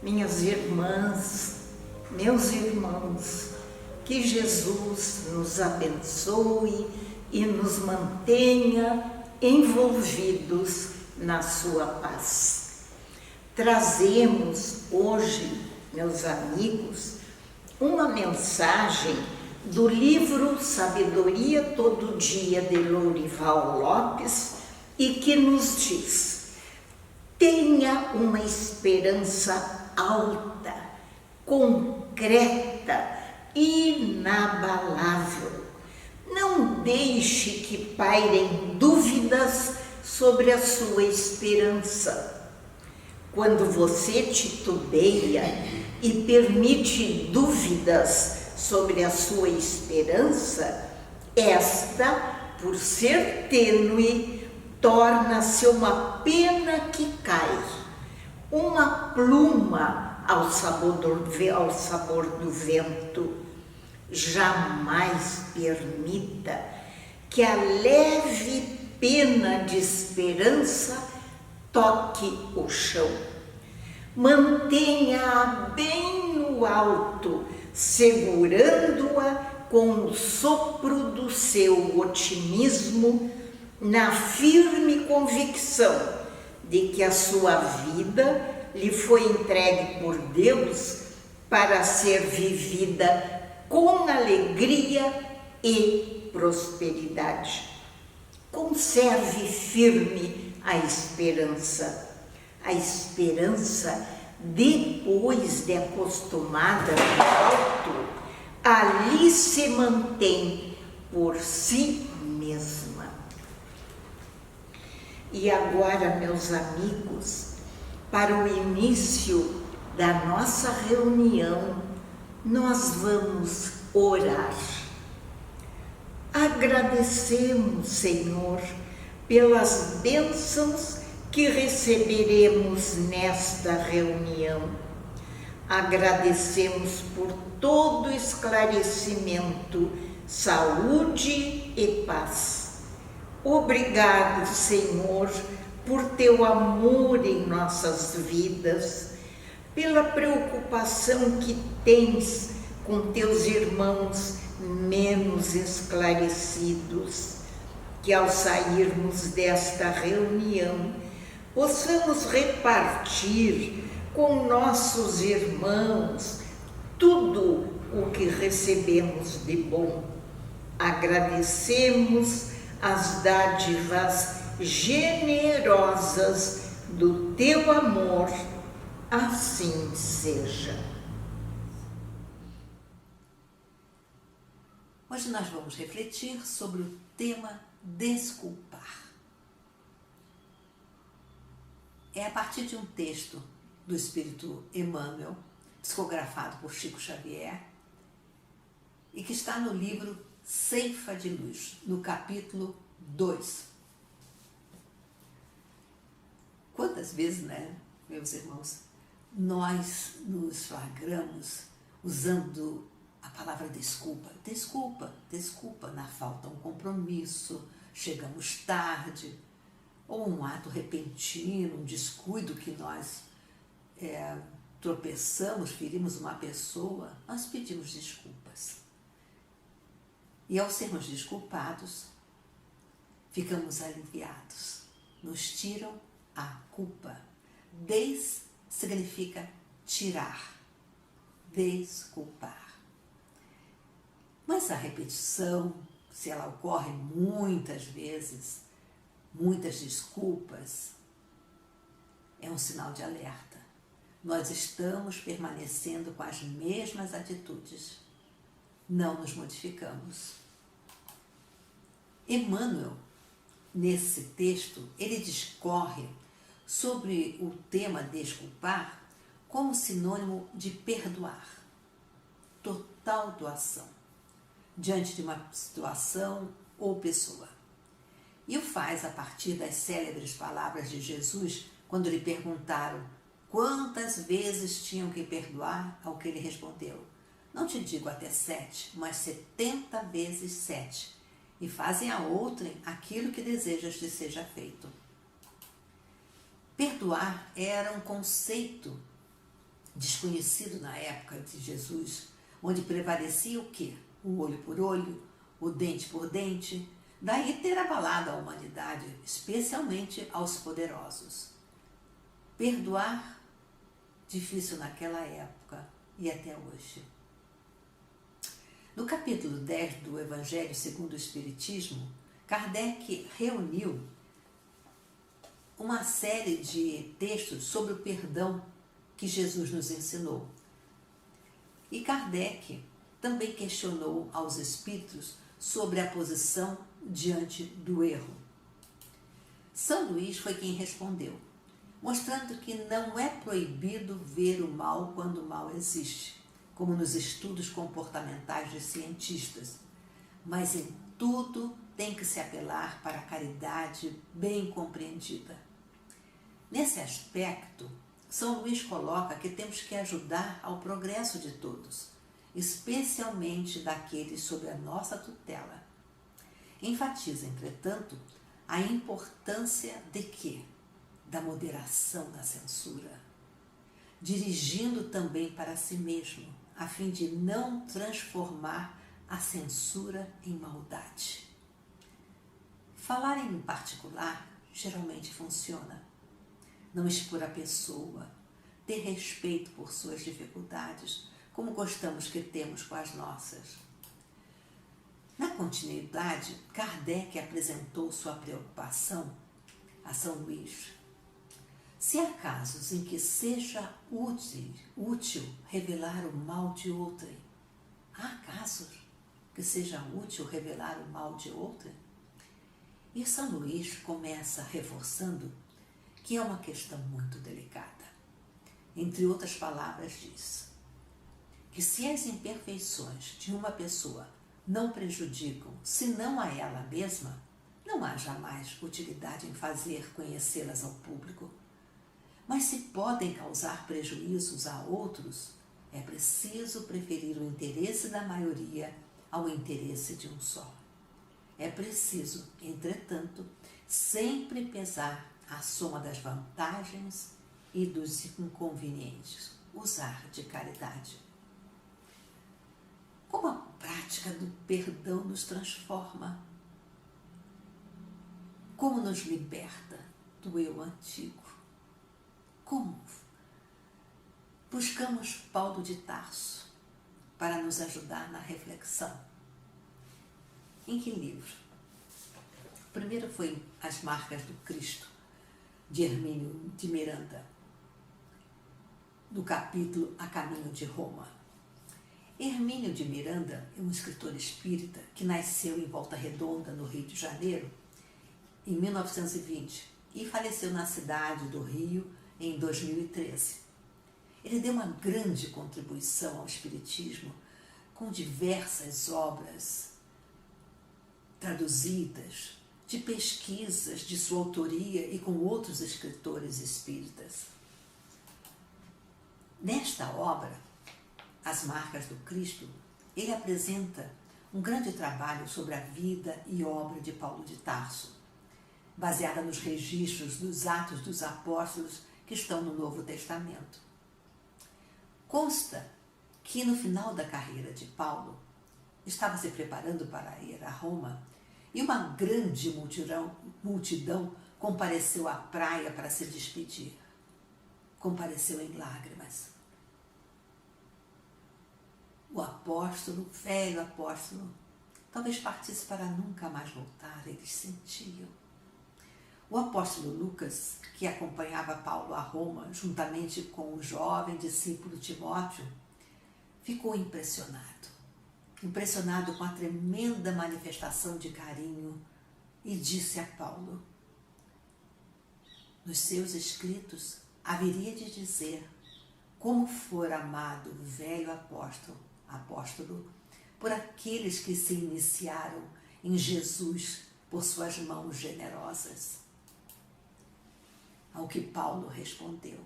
minhas irmãs, meus irmãos, que Jesus nos abençoe e nos mantenha envolvidos na sua paz. Trazemos hoje, meus amigos, uma mensagem do livro Sabedoria Todo Dia, de Lourival Lopes, e que nos diz: tenha uma esperança alta, concreta, inabalável. Não deixe que pairem dúvidas sobre a sua esperança. Quando você titubeia e permite dúvidas sobre a sua esperança, esta, por ser tênue, torna-se uma pena que cai, uma pluma ao sabor do vento. Jamais permita que a leve pena de esperança toque o chão. Mantenha-a bem no alto, segurando-a com o sopro do seu otimismo, na firme convicção de que a sua vida lhe foi entregue por Deus para ser vivida com alegria e prosperidade. Conserve firme a esperança. A esperança, depois de acostumada no alto, ali se mantém por si mesma. E agora, meus amigos, para o início da nossa reunião, nós vamos orar. Agradecemos, Senhor, pelas bênçãos que receberemos nesta reunião. Agradecemos por todo esclarecimento, saúde e paz. Obrigado, Senhor, por teu amor em nossas vidas, pela preocupação que tens com teus irmãos menos esclarecidos, que ao sairmos desta reunião possamos repartir com nossos irmãos tudo o que recebemos de bom. Agradecemos as dádivas generosas do teu amor, assim seja. Hoje nós vamos refletir sobre o tema desculpar. É a partir de um texto do Espírito Emmanuel, psicografado por Chico Xavier, e que está no livro Ceifa de Luz, no capítulo 2. Quantas vezes, meus irmãos, nós nos flagramos usando a palavra desculpa. Desculpa na falta de um compromisso, chegamos tarde, ou um ato repentino, um descuido que nós tropeçamos, ferimos uma pessoa, nós pedimos desculpas. E ao sermos desculpados, ficamos aliviados, nos tiram a culpa. Des significa tirar, desculpar. Mas a repetição, se ela ocorre muitas vezes, muitas desculpas, é um sinal de alerta. Nós estamos permanecendo com as mesmas atitudes, não nos modificamos. Emmanuel, nesse texto, ele discorre sobre o tema desculpar como sinônimo de perdoar, total doação, diante de uma situação ou pessoa. E o faz a partir das célebres palavras de Jesus, quando lhe perguntaram quantas vezes tinham que perdoar, ao que ele respondeu: não te digo até 7, mas 70 vezes 7. E fazem a outrem aquilo que desejas que seja feito. Perdoar era um conceito desconhecido na época de Jesus, onde prevalecia o quê? O olho por olho, o dente por dente, daí ter abalado a humanidade, especialmente aos poderosos. Perdoar, difícil naquela época e até hoje. No capítulo 10 do Evangelho segundo o Espiritismo, Kardec reuniu uma série de textos sobre o perdão que Jesus nos ensinou. E Kardec também questionou aos espíritos sobre a posição diante do erro. São Luís foi quem respondeu, mostrando que não é proibido ver o mal quando o mal existe, como nos estudos comportamentais de cientistas, mas em tudo tem que se apelar para a caridade bem compreendida. Nesse aspecto, São Luís coloca que temos que ajudar ao progresso de todos, especialmente daqueles sob a nossa tutela. Enfatiza, entretanto, a importância de quê? Da moderação da censura, dirigindo também para si mesmo, a fim de não transformar a censura em maldade. Falar em particular geralmente funciona. Não expor a pessoa, ter respeito por suas dificuldades, como gostamos que temos com as nossas. Na continuidade, Kardec apresentou sua preocupação a São Luís. Se há casos em que seja útil revelar o mal de outrem, há casos que seja útil revelar o mal de outrem? E São Luís começa reforçando que é uma questão muito delicada. Entre outras palavras, diz que se as imperfeições de uma pessoa não prejudicam, senão a ela mesma, não há jamais utilidade em fazer conhecê-las ao público. Mas se podem causar prejuízos a outros, é preciso preferir o interesse da maioria ao interesse de um só. É preciso, entretanto, sempre pesar a soma das vantagens e dos inconvenientes, usar de caridade. Como a prática do perdão nos transforma, como nos liberta do eu antigo, como buscamos Paulo de Tarso para nos ajudar na reflexão. Em que livro? O primeiro foi As Marcas do Cristo, de Hermínio de Miranda, do capítulo A Caminho de Roma. Hermínio de Miranda é um escritor espírita que nasceu em Volta Redonda, no Rio de Janeiro, em 1920 e faleceu na cidade do Rio em 2013. Ele deu uma grande contribuição ao espiritismo com diversas obras traduzidas, de pesquisas de sua autoria e com outros escritores espíritas. Nesta obra, As Marcas do Cristo, ele apresenta um grande trabalho sobre a vida e obra de Paulo de Tarso, baseada nos registros dos Atos dos Apóstolos que estão no Novo Testamento. Consta que no final da carreira de Paulo, estava se preparando para ir a Roma e uma grande multidão compareceu à praia para se despedir. Compareceu em lágrimas. O apóstolo, velho apóstolo, talvez partisse para nunca mais voltar, eles sentiam. O apóstolo Lucas, que acompanhava Paulo a Roma, juntamente com o jovem discípulo Timóteo, ficou impressionado com a tremenda manifestação de carinho e disse a Paulo: nos seus escritos haveria de dizer como for amado o velho apóstolo por aqueles que se iniciaram em Jesus por suas mãos generosas. Ao que Paulo respondeu: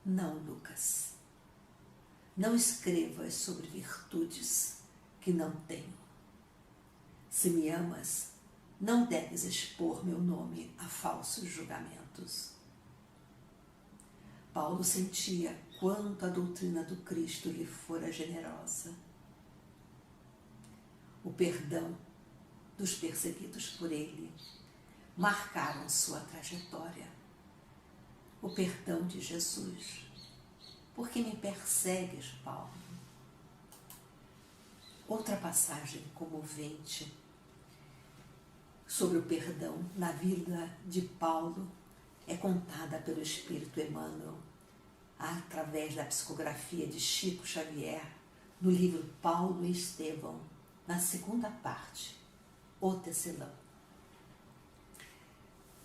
não, Lucas, não escrevas sobre virtudes que não tenho. Se me amas, não deves expor meu nome a falsos julgamentos. Paulo sentia quanto a doutrina do Cristo lhe fora generosa. O perdão dos perseguidos por ele marcaram sua trajetória. O perdão de Jesus. Por que me persegues, Paulo? Outra passagem comovente sobre o perdão na vida de Paulo é contada pelo Espírito Emmanuel através da psicografia de Chico Xavier no livro Paulo e Estevão, na segunda parte, O Tecelão.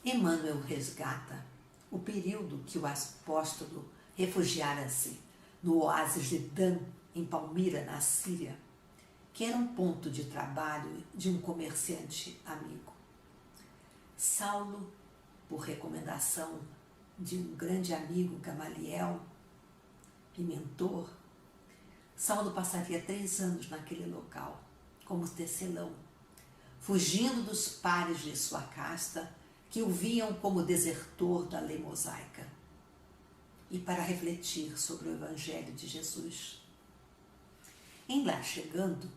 Emmanuel resgata o período que o apóstolo refugiara-se no oásis de Dan, em Palmira, na Síria, que era um ponto de trabalho de um comerciante amigo. Saulo, por recomendação de um grande amigo, Gamaliel, e mentor, Saulo passaria 3 anos naquele local, como tecelão, fugindo dos pares de sua casta, que o viam como desertor da lei mosaica, e para refletir sobre o Evangelho de Jesus. Em lá chegando,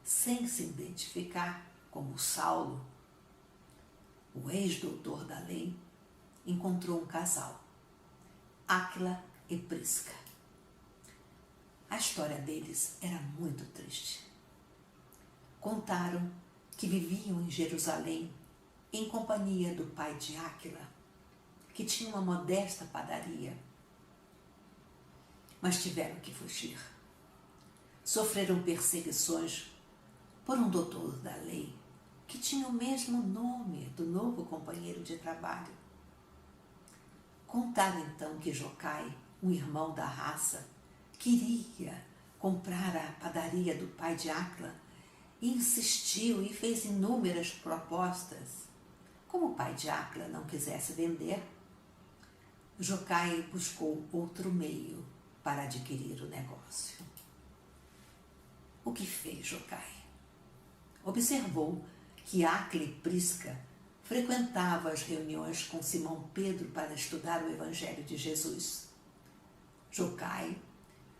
sem se identificar como Saulo, o ex-doutor da lei encontrou um casal, Áquila e Prisca. A história deles era muito triste. Contaram que viviam em Jerusalém em companhia do pai de Áquila, que tinha uma modesta padaria, mas tiveram que fugir. Sofreram perseguições por um doutor da lei que tinha o mesmo nome do novo companheiro de trabalho. Contaram então que Jocai, um irmão da raça, queria comprar a padaria do pai de Áquila e insistiu e fez inúmeras propostas. Como o pai de Áquila não quisesse vender, Jocai buscou outro meio para adquirir o negócio. O que fez Jocai? Observou que Áquila e Prisca frequentavam as reuniões com Simão Pedro para estudar o Evangelho de Jesus. Jocai,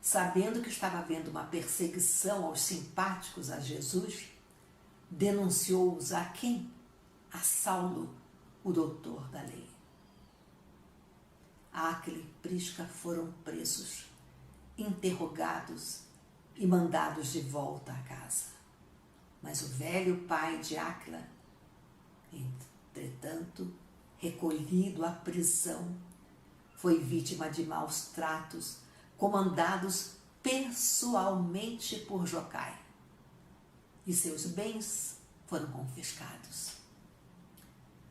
sabendo que estava havendo uma perseguição aos simpáticos a Jesus, denunciou-os a quem? A Saulo, o doutor da lei. Áquila e Prisca foram presos, interrogados e mandados de volta a casa. Mas o velho pai de Áquila, entretanto, recolhido à prisão, foi vítima de maus tratos comandados pessoalmente por Jocai, e seus bens foram confiscados.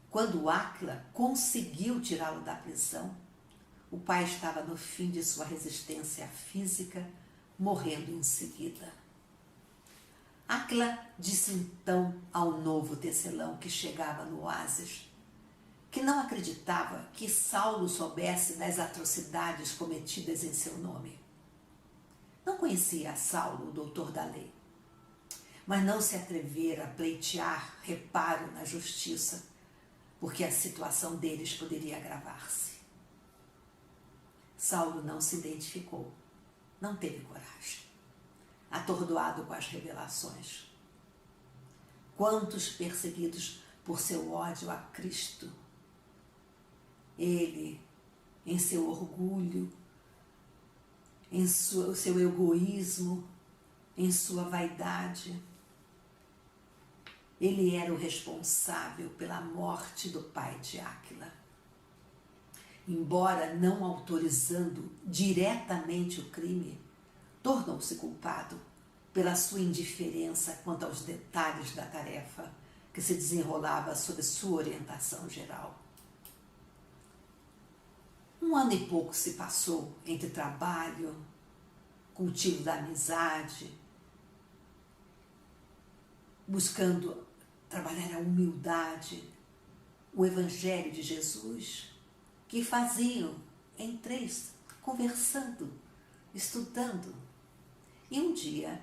Quando Áquila conseguiu tirá-lo da prisão, o pai estava no fim de sua resistência física, morrendo em seguida. Áquila disse então ao novo tecelão que chegava no oásis que não acreditava que Saulo soubesse das atrocidades cometidas em seu nome. Não conhecia Saulo, o doutor da lei, mas não se atrevera a pleitear reparo na justiça, porque a situação deles poderia agravar-se. Saulo não se identificou, não teve coragem, atordoado com as revelações. Quantos perseguidos por seu ódio a Cristo, ele, em seu orgulho, em seu egoísmo, em sua vaidade, ele era o responsável pela morte do pai de Áquila. Embora não autorizando diretamente o crime, tornou-se culpado pela sua indiferença quanto aos detalhes da tarefa que se desenrolava sob sua orientação geral. 1 ano e pouco se passou entre trabalho, cultivo da amizade, buscando trabalhar a humildade, o Evangelho de Jesus, que faziam em 3, conversando, estudando. E um dia,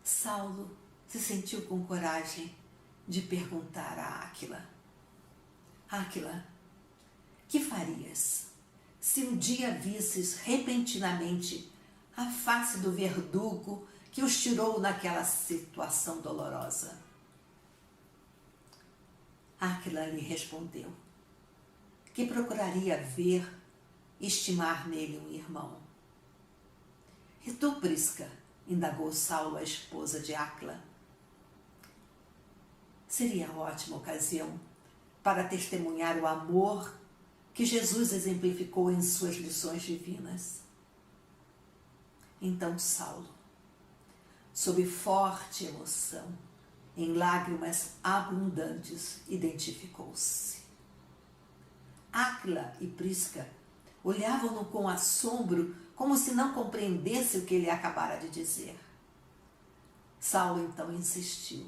Saulo se sentiu com coragem de perguntar a Áquila: Áquila, que farias se um dia visses repentinamente a face do verdugo que os tirou naquela situação dolorosa? Áquila lhe respondeu que procuraria ver e estimar nele um irmão. E tu, Prisca? Indagou Saulo a esposa de Áquila. Seria ótima ocasião para testemunhar o amor que Jesus exemplificou em suas lições divinas. Então Saulo, sob forte emoção, em lágrimas abundantes, identificou-se. Áquila e Prisca olhavam-no com assombro, como se não compreendesse o que ele acabara de dizer. Saulo então insistiu.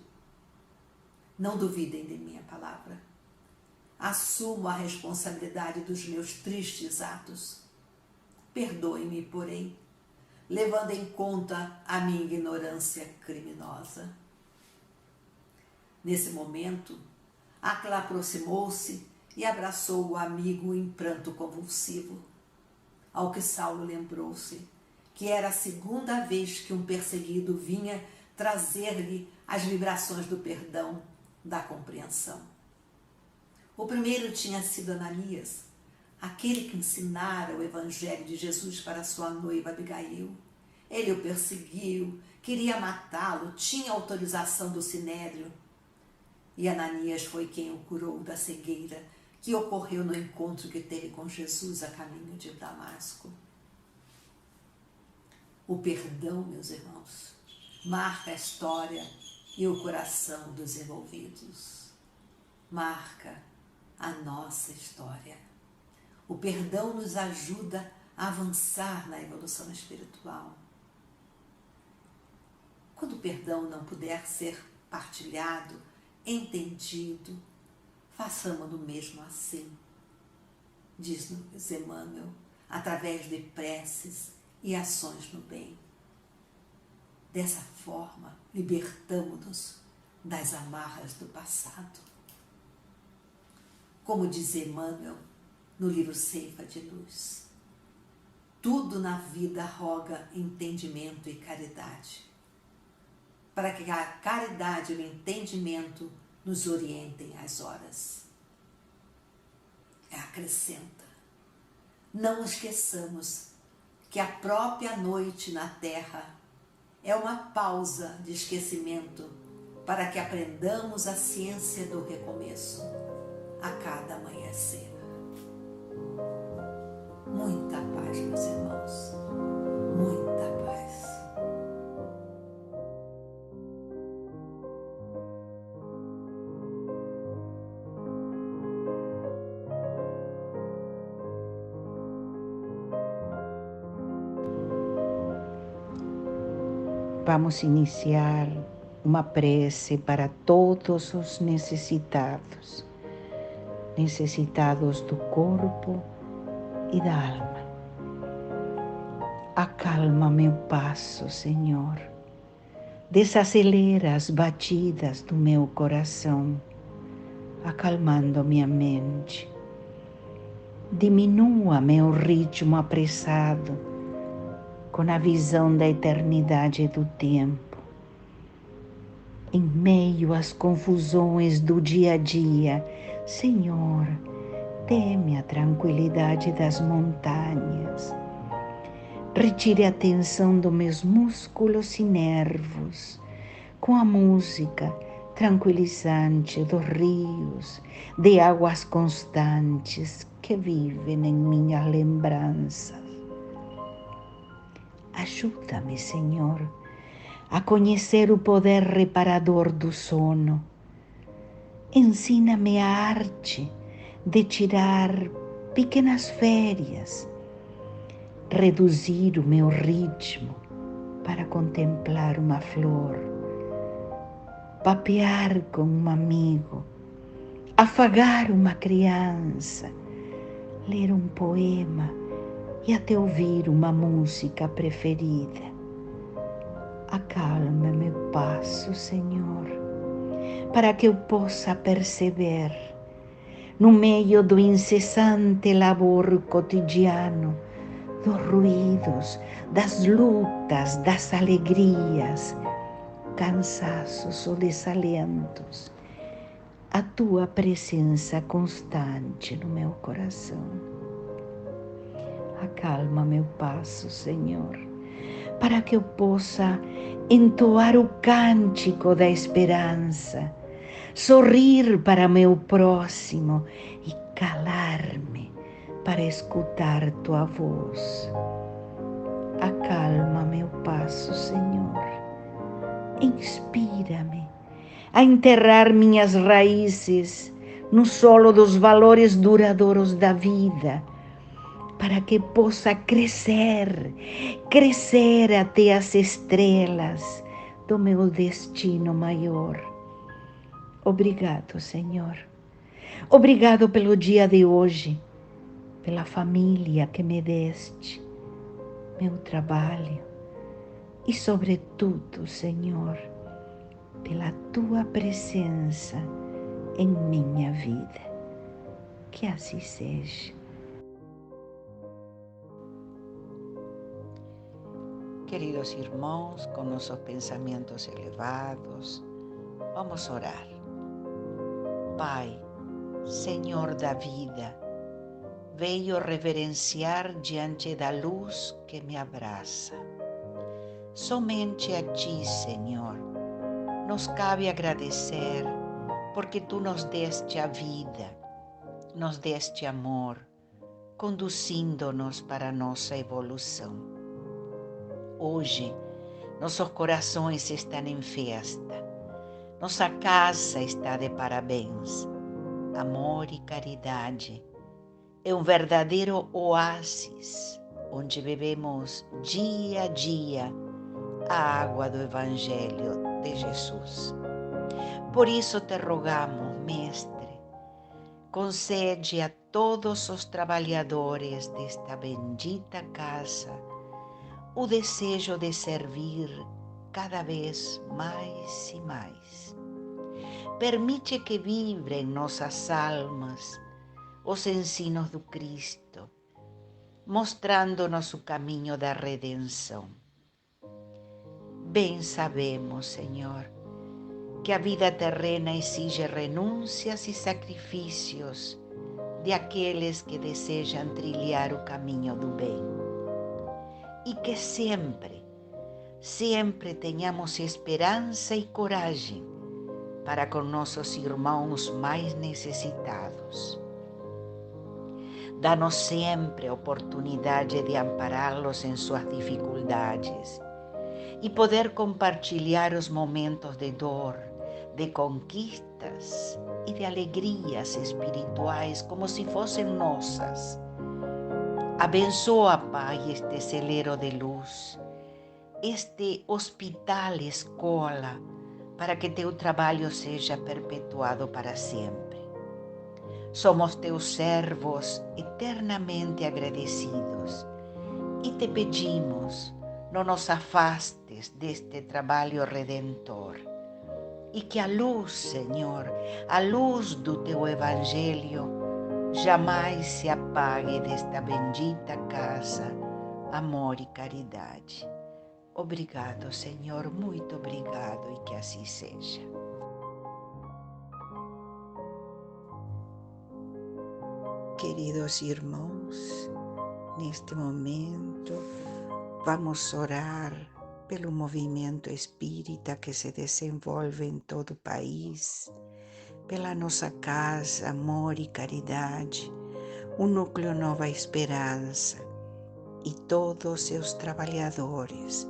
Não duvidem de minha palavra. Assumo a responsabilidade dos meus tristes atos. Perdoe-me, porém, levando em conta a minha ignorância criminosa. Nesse momento, Áquila aproximou-se e abraçou o amigo em pranto convulsivo. Ao que Saulo lembrou-se que era a segunda vez que um perseguido vinha trazer-lhe as vibrações do perdão, da compreensão. O primeiro tinha sido Ananias, aquele que ensinara o Evangelho de Jesus para sua noiva Abigail. Ele o perseguiu, queria matá-lo, tinha autorização do Sinédrio. E Ananias foi quem o curou da cegueira que ocorreu no encontro que teve com Jesus a caminho de Damasco. O perdão, meus irmãos, marca a história e o coração dos envolvidos. Marca a nossa história. O perdão nos ajuda a avançar na evolução espiritual. Quando o perdão não puder ser partilhado, entendido, façamos-no mesmo assim, diz-nos Emmanuel, através de preces e ações no bem. Dessa forma, libertamo-nos das amarras do passado. Como diz Emmanuel no livro Ceifa de Luz, tudo na vida roga entendimento e caridade, para que a caridade e o entendimento nos orientem às horas. Acrescenta, não esqueçamos que a própria noite na terra é uma pausa de esquecimento para que aprendamos a ciência do recomeço a cada amanhecer. Muita paz, meus irmãos, muita paz. Vamos iniciar uma prece para todos os necessitados do corpo e da alma. Acalma meu passo, Senhor. Desacelera as batidas do meu coração, acalmando minha mente. Diminua meu ritmo apressado, com a visão da eternidade do tempo. Em meio às confusões do dia a dia, Senhor, dê-me a tranquilidade das montanhas. Retire a tensão dos meus músculos e nervos com a música tranquilizante dos rios, de águas constantes que vivem em minhas lembranças. Ajuda-me, Senhor, a conhecer o poder reparador do sono. Ensina-me a arte de tirar pequenas férias, reduzir o meu ritmo para contemplar uma flor, papear com um amigo, afagar uma criança, ler um poema e até ouvir uma música preferida. Acalma meu passo, Senhor, para que eu possa perceber no meio do incessante labor cotidiano, dos ruídos, das lutas, das alegrias, cansaços ou desalentos, a tua presença constante no meu coração. Acalma meu passo, Senhor, para que eu possa entoar o cântico da esperança, sorrir para meu próximo e calar-me para escutar tua voz. Acalma meu passo, Senhor. Inspira-me a enterrar minhas raízes no solo dos valores duradouros da vida, para que possa crescer até as estrelas do meu destino maior. Obrigado, Senhor. Obrigado pelo dia de hoje, pela família que me deste, meu trabalho e, sobretudo, Senhor, pela tua presença em minha vida. Que assim seja. Queridos irmãos, com nossos pensamentos elevados, vamos orar. Pai, Senhor da vida, venho reverenciar diante da luz que me abraça. Somente a Ti, Senhor, nos cabe agradecer, porque Tu nos deste a vida, nos deste amor, conduzindo-nos para a nossa evolução. Hoje, nossos corações estão em festa, nossa casa está de parabéns. Amor e caridade é um verdadeiro oásis, onde bebemos dia a dia a água do Evangelho de Jesus. Por isso te rogamos, Mestre, concede a todos os trabalhadores desta bendita casa o desejo de servir cada vez mais e mais. Permite que vibrem nossas almas os ensinos do Cristo, mostrando-nos o caminho da redenção. Bem sabemos, Senhor, que a vida terrena exige renúncias e sacrifícios de aqueles que desejam trilhar o caminho do bem. E que sempre tenhamos esperança e coragem para com nossos irmãos mais necessitados. Dá-nos sempre a oportunidade de ampará-los em suas dificuldades e poder compartilhar os momentos de dor, de conquistas e de alegrias espirituais como se fossem nossas. Abençoa, Pai, este celeiro de luz, este hospital escola, para que teu trabalho seja perpetuado para sempre. Somos teus servos eternamente agradecidos e te pedimos, não nos afastes deste trabalho redentor e que a luz, Senhor, a luz do teu Evangelho, jamais se apague desta bendita casa, amor e caridade. Obrigado, Senhor, muito obrigado e que assim seja. Queridos irmãos, neste momento vamos orar pelo movimento espírita que se desenvolve em todo o país, pela nossa casa, amor e caridade, o Núcleo Nova Esperança e todos os seus trabalhadores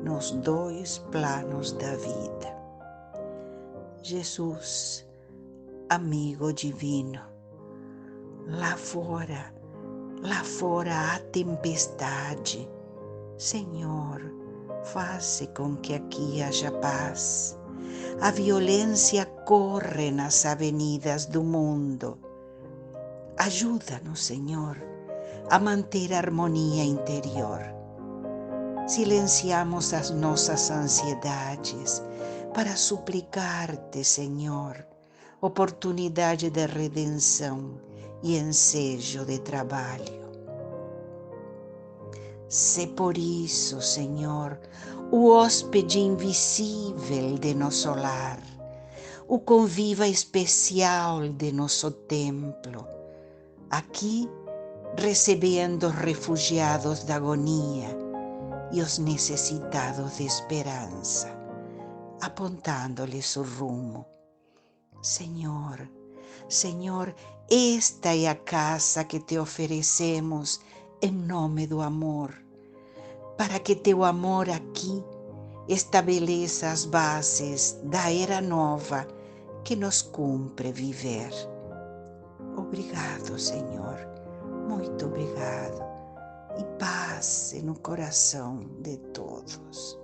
nos dois planos da vida. Jesus, amigo divino, lá fora há tempestade. Senhor, faze com que aqui haja paz. A violência corre nas avenidas do mundo. Ajuda-nos, Senhor, a manter a harmonia interior. Silenciamos as nossas ansiedades para suplicar-te, Senhor, oportunidade de redenção e ensejo de trabalho. Se por isso, Senhor, o hóspede invisível de nosso lar, o conviva especial de nosso templo, aqui recebendo os refugiados da agonia e os necessitados de esperança, apontando-lhes o rumo. Senhor, Senhor, esta é a casa que te oferecemos em nome do amor, para que teu amor aqui estabeleça as bases da era nova que nos cumpre viver. Obrigado, Senhor, muito obrigado, e paz no coração de todos.